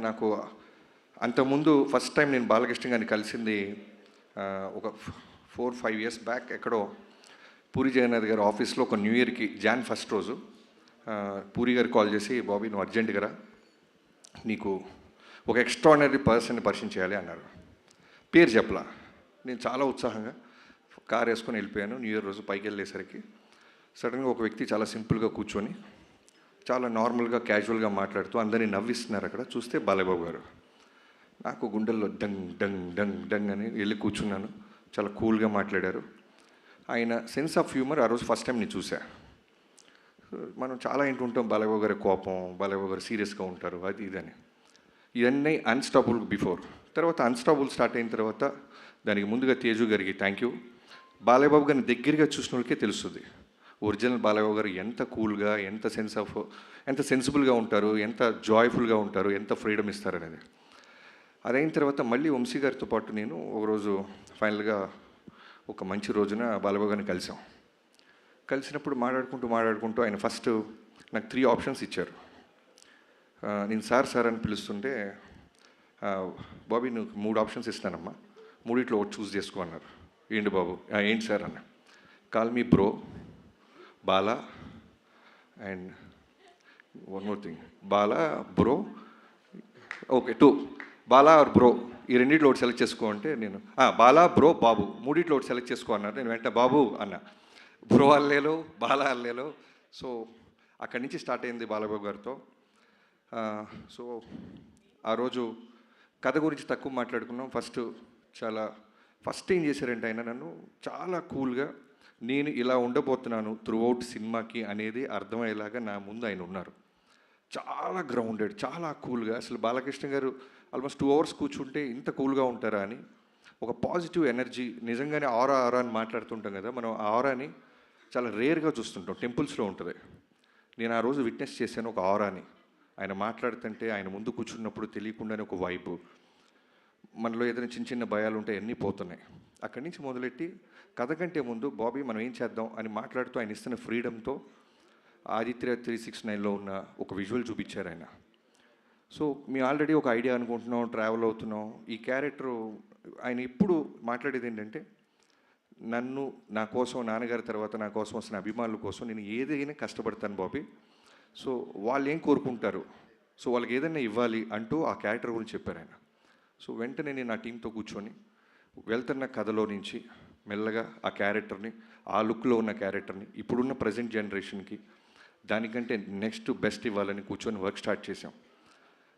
నాకు అంతకుముందు first time నేను బాలకృష్ణ గారిని కలిసింది ఒక 4-5 ఇయర్స్ బ్యాక్ ఎక్కడో పూరి జగన్నాథ్ గారి ఆఫీస్లో ఒక న్యూ ఇయర్కి జాన్ ఫస్ట్ రోజు పూరి గారు కాల్ చేసి, బాబీ నువ్వు అర్జెంటుగా రా, నీకు ఒక ఎక్స్ట్రాడినరీ పర్సన్ని పరిచయం చేయాలి అన్నారు. పేరు చెప్పలా. నేను చాలా ఉత్సాహంగా కార్ వేసుకొని వెళ్ళిపోయాను. న్యూ ఇయర్ రోజు పైకి వెళ్ళేసరికి సడన్గా ఒక వ్యక్తి చాలా సింపుల్గా కూర్చొని చాలా నార్మల్గా క్యాజువల్గా మాట్లాడుతూ అందరినీ నవ్విస్తున్నారు. అక్కడ చూస్తే బాలయ్యబాబు గారు. నాకు గుండెల్లో డంగ్ డంగ్ డంగ్ డంగ్ అని వెళ్ళి కూర్చున్నాను. చాలా కూల్గా మాట్లాడారు. ఆయన సెన్స్ ఆఫ్ హ్యూమర్ ఆ రోజు ఫస్ట్ టైం నేను చూసా. మనం చాలా ఏంటుంటాం, బాలయ్యబాబు గారి కోపం, బాలయ్యబాబు గారు సీరియస్గా ఉంటారు, అది ఇదని. ఇవన్నీ అన్స్టాపుల్ బిఫోర్. తర్వాత అన్స్టాపుల్ స్టార్ట్ అయిన తర్వాత దానికి ముందుగా తేజు గారికి థ్యాంక్ యూ. బాలయ్యబాబు గారిని దగ్గరగా చూసిన వాళ్ళకే తెలుస్తుంది ఒరిజినల్ బాలయ్యబాబు గారు ఎంత కూల్గా, ఎంత సెన్సిబుల్గా ఉంటారు, ఎంత జాయ్ఫుల్గా ఉంటారు, ఎంత ఫ్రీడమ్ ఇస్తారనేది. అదైన తర్వాత మళ్ళీ వంశీ గారితో పాటు నేను ఒకరోజు ఫైనల్గా ఒక మంచి రోజున బాలయ్యబాబు గారిని కలిసినప్పుడు మాట్లాడుకుంటూ ఆయన ఫస్ట్ నాకు 3 ఆప్షన్స్ ఇచ్చారు. నేను సార్ అని పిలుస్తుంటే, బాబీ నువ్వు 3 ఆప్షన్స్ ఇస్తానమ్మా, 3 ఒకటి చూస్ చేసుకో అన్నారు. ఏంటి బాబు? ఏంటి సార్ అన్న. Call me bro, Bala and one more thing, Bala bro, okay 2 Bala or bro, ఈ రెండిట్లో ఒకటి సెలెక్ట్ చేసుకో అంటే నేను బాలా బ్రో బాబు 3 ఒకటి సెలెక్ట్ చేసుకో అన్నారు. నేను వెంటనే బాబు అన్న. బ్రో అల్లేలో, బాలా అల్లేలో. సో అక్కడి నుంచి స్టార్ట్ అయింది బాలయ్యబాబు గారితో. సో ఆ రోజు కథ గురించి తక్కువ మాట్లాడుకున్నాం. ఫస్ట్ ఏం చేశారంటే ఆయన నన్ను చాలా కూల్గా, నేను ఇలా ఉండబోతున్నాను త్రూఅవుట్ సినిమాకి అనేది అర్థమయ్యేలాగా నా ముందు ఆయన ఉన్నారు. చాలా గ్రౌండెడ్, చాలా కూల్గా. అసలు బాలకృష్ణ గారు ఆల్మోస్ట్ 2 అవర్స్ కూర్చుంటే ఇంత కూల్గా ఉంటారా అని ఒక పాజిటివ్ ఎనర్జీ. నిజంగానే ఆరా అని మాట్లాడుతుంటాం కదా, మనం ఆ ఆరాని చాలా రేర్గా చూస్తుంటాం, టెంపుల్స్లో ఉంటుంది. నేను ఆ రోజు విట్నెస్ చేశాను ఒక ఆరాని. ఆయన మాట్లాడుతుంటే, ఆయన ముందు కూర్చున్నప్పుడు తెలియకుండానే ఒక వైబు. మనలో ఏదైనా చిన్న భయాలు ఉంటాయి, అన్నీ పోతున్నాయి. అక్కడి నుంచి మొదలెట్టి కథ కంటే ముందు బాబీ మనం ఏం చేద్దాం అని మాట్లాడుతూ ఆయన ఇస్తున్న ఫ్రీడమ్తో ఆదిత్య 369లో ఉన్న ఒక విజువల్ చూపించారు ఆయన. సో మేము ఆల్రెడీ ఒక ఐడియా అనుకుంటున్నాం, ట్రావెల్ అవుతున్నాం. ఈ క్యారెక్టరు ఆయన ఇప్పుడు మాట్లాడేది ఏంటంటే, నా కోసం, నాన్నగారి తర్వాత నా కోసం వస్తున్న అభిమానుల కోసం నేను ఏదైనా కష్టపడతాను బాబీ. సో వాళ్ళు ఏం కోరుకుంటారు, సో వాళ్ళకి ఏదైనా ఇవ్వాలి అంటూ ఆ క్యారెక్టర్ గురించి చెప్పారు ఆయన. సో వెంటనే నేను నా టీంతో కూర్చొని వెళ్తున్న కథలో నుంచి మెల్లగా ఆ క్యారెక్టర్ని, ఆ లుక్లో ఉన్న క్యారెక్టర్ని ఇప్పుడున్న ప్రజెంట్ జనరేషన్కి దానికంటే నెక్స్ట్ బెస్ట్ ఇవ్వాలని కూర్చొని వర్క్ స్టార్ట్ చేసాం.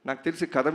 నాకు తెలిసి కథ